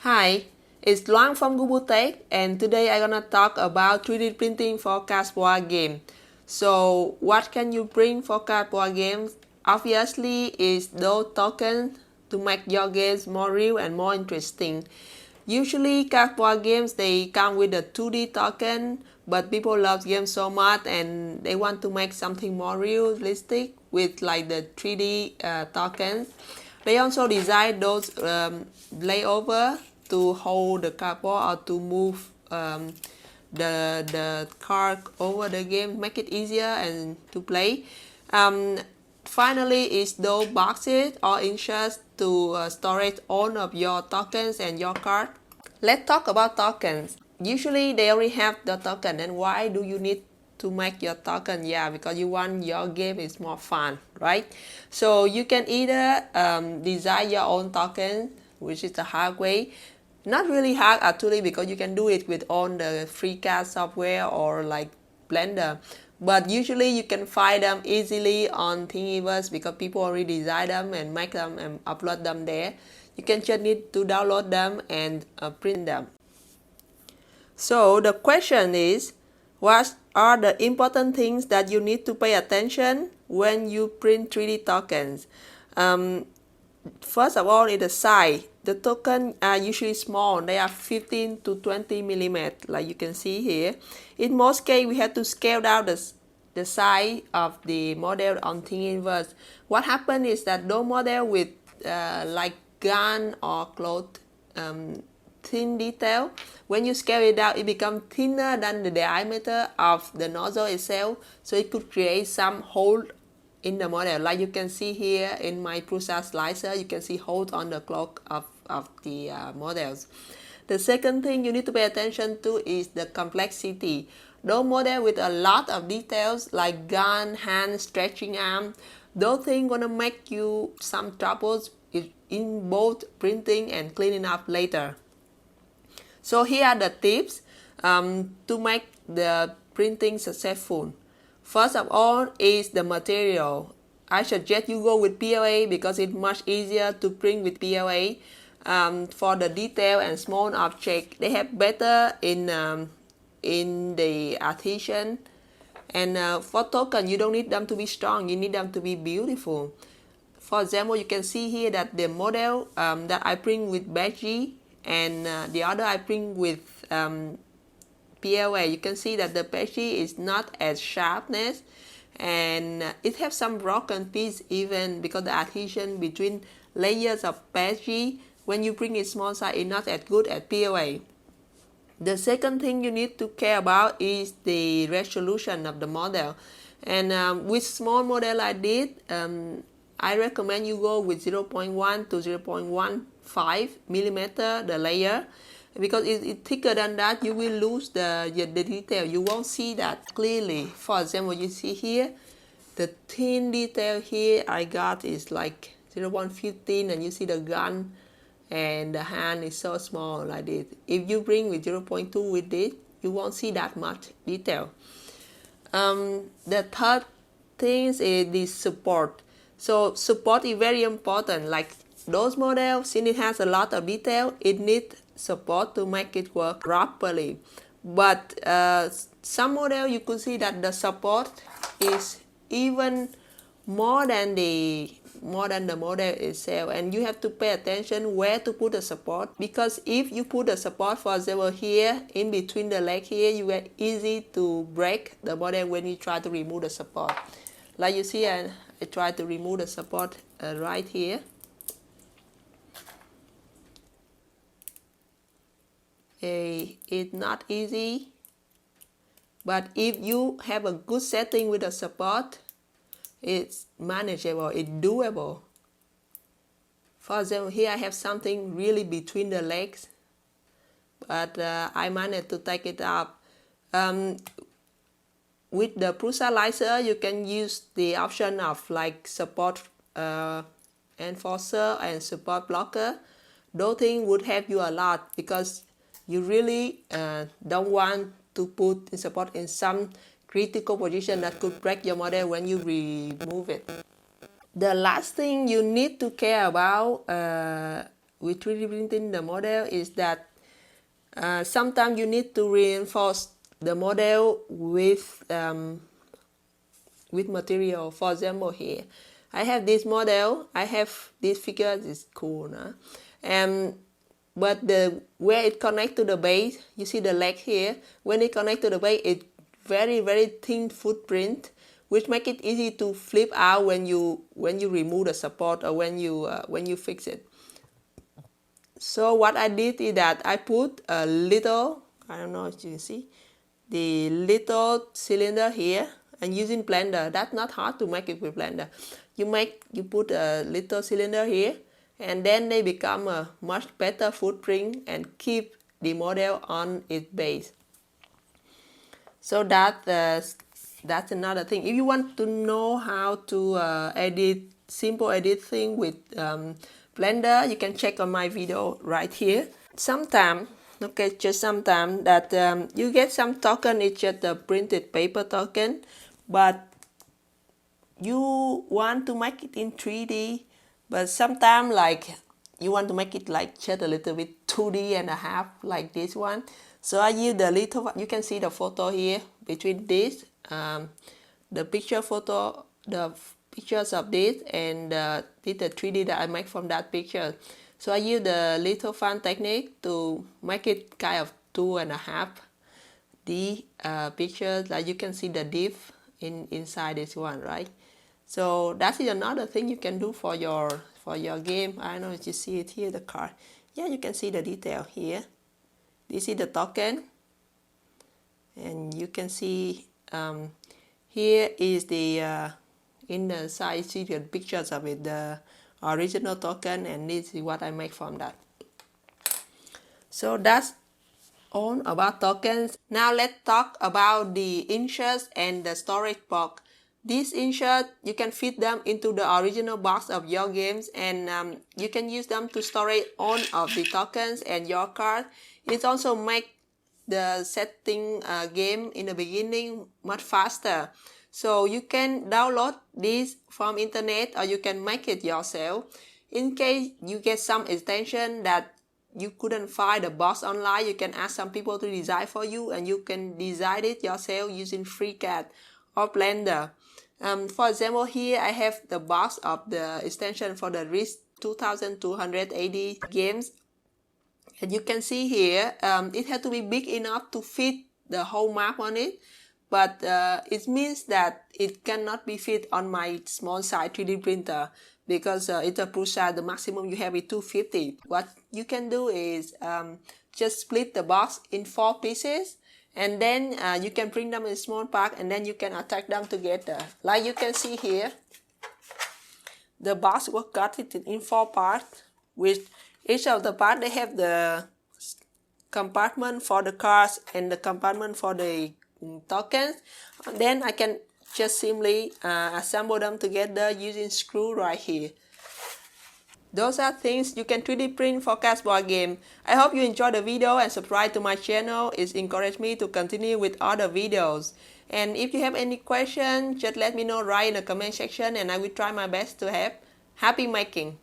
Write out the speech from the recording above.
Hi, it's Luang from Google Tech, and today I'm gonna talk about 3D printing for cardboard game. So what can you print for cardboard games? Obviously, is those tokens to make your games more real and more interesting. Usually cardboard games they come with a 2D token, but people love games so much and they want to make something more realistic with like the 3D tokens. They also design those layover to hold the cardboard or to move the card over the game, make it easier and to play. Um, Finally, is those boxes or inserts to storage all of your tokens and your card. Let's talk about tokens. Usually they already have the token, and why do you need to make your token? Yeah, because you want your game is more fun, right? So you can either design your own token, which is the hard way. Not really hard actually, because you can do it with all the FreeCAD software or like Blender. But usually you can find them easily on Thingiverse because people already design them and make them and upload them there. You can just need to download them and print them. So the question is, what are the important things that you need to pay attention when you print 3D tokens? First of all, is the size. The tokens are usually small. They are 15 to 20 millimeters, like you can see here. In most cases, we have to scale down the size of the model on Thingiverse. What happens is that those models with like gun or cloth thin detail, when you scale it down, it becomes thinner than the diameter of the nozzle itself, so it could create some hole in the model. Like you can see here in my Prusa slicer, you can see holes on the cloth of the models. The second thing you need to pay attention to is the complexity. Those models with a lot of details like gun, hand, stretching arm, those things gonna make you some troubles in both printing and cleaning up later. So here are the tips to make the printing successful. First of all is the material. I suggest you go with PLA because it's much easier to print with PLA. For the detail and small object, they have better in the adhesion. And for token, you don't need them to be strong, you need them to be beautiful. For example, you can see here that the model that I print with Beji and the other I print with PLA, you can see that the Beji is not as sharpness, and it has some broken piece even because the adhesion between layers of Beji when you print it small size is not as good as PLA. The second thing you need to care about is the resolution of the model. And with small model like this, I recommend you go with 0.1 to 0.15 millimeter the layer, because if it's thicker than that, you will lose the detail. You won't see that clearly. For example, you see here, the thin detail here I got is like 0.15, and you see the gun and the hand is so small like this. If you bring with 0.2 with this, you won't see that much detail. The third thing is the support. So support is very important. Like those models, since it has a lot of detail, it needs support to make it work properly. But some model you could see that the support is even more than the model itself, and you have to pay attention where to put the support, because if you put the support, for example here in between the leg here, you get easy to break the model when you try to remove the support. Like you see, I try to remove the support right here. It's not easy, but if you have a good setting with the support, it's manageable, it's doable. For example, here I have something really between the legs, but I managed to take it up. With the Prusa slicer, you can use the option of like support enforcer and support blocker. Those things would help you a lot, because you really don't want to put support in some critical position that could break your model when you remove it. The last thing you need to care about with 3D printing the model is that sometimes you need to reinforce the model with material. For example, here I have this model, I have this figure. It's cool, nah? But the where it connects to the base, you see the leg here. When it connects to the base, it's very thin footprint, which make it easy to flip out when you remove the support or when you fix it. So what I did is that I put a little, I don't know if you can see, the little cylinder here, and using Blender. That's not hard to make it with Blender. You put a little cylinder here, and then they become a much better footprint and keep the model on its base. So that's another thing. If you want to know how to edit simple editing with Blender, you can check on my video right here. Sometimes, just sometimes that you get some token. It's just a printed paper token, but you want to make it in 3D, but sometimes like you want to make it like just a little bit 2D and a half, like this one. So I use the little, you can see the photo here between this, the picture photo, the pictures of this, and the 3D that I make from that picture. So I use the little fan technique to make it kind of 2.5D pictures. Like you can see the diff inside this one, right? So that is another thing you can do for your game. I don't know if you see it here, the card. Yeah, you can see the detail here. This is the token, and you can see here is the in the side, see the pictures of it, the original token, and this is what I make from that. So that's all about tokens. Now let's talk about the inserts and the storage box. These inserts, you can fit them into the original box of your games, and you can use them to store all of the tokens and your card. It also makes the setting game in the beginning much faster. So you can download this from internet, or you can make it yourself. In case you get some extension that you couldn't find the box online, you can ask some people to design for you, and you can design it yourself using FreeCAD or Blender. For example, here I have the box of the extension for the RIS 2280 games. And you can see here, it had to be big enough to fit the whole map on it, but it means that it cannot be fit on my small size 3D printer because it's a push size. The maximum you have is 250. What you can do is just split the box in 4 pieces, and then you can print them in small part, and then you can attach them together. Like you can see here, the box was cut in 4 parts, with each of the parts they have the compartment for the cards and the compartment for the tokens. And then I can just simply assemble them together using screw right here. Those are things you can 3D print for Cashboard game. I hope you enjoyed the video and subscribe to my channel. It encourages me to continue with other videos. And if you have any questions, just let me know right in the comment section, and I will try my best to help. Happy making!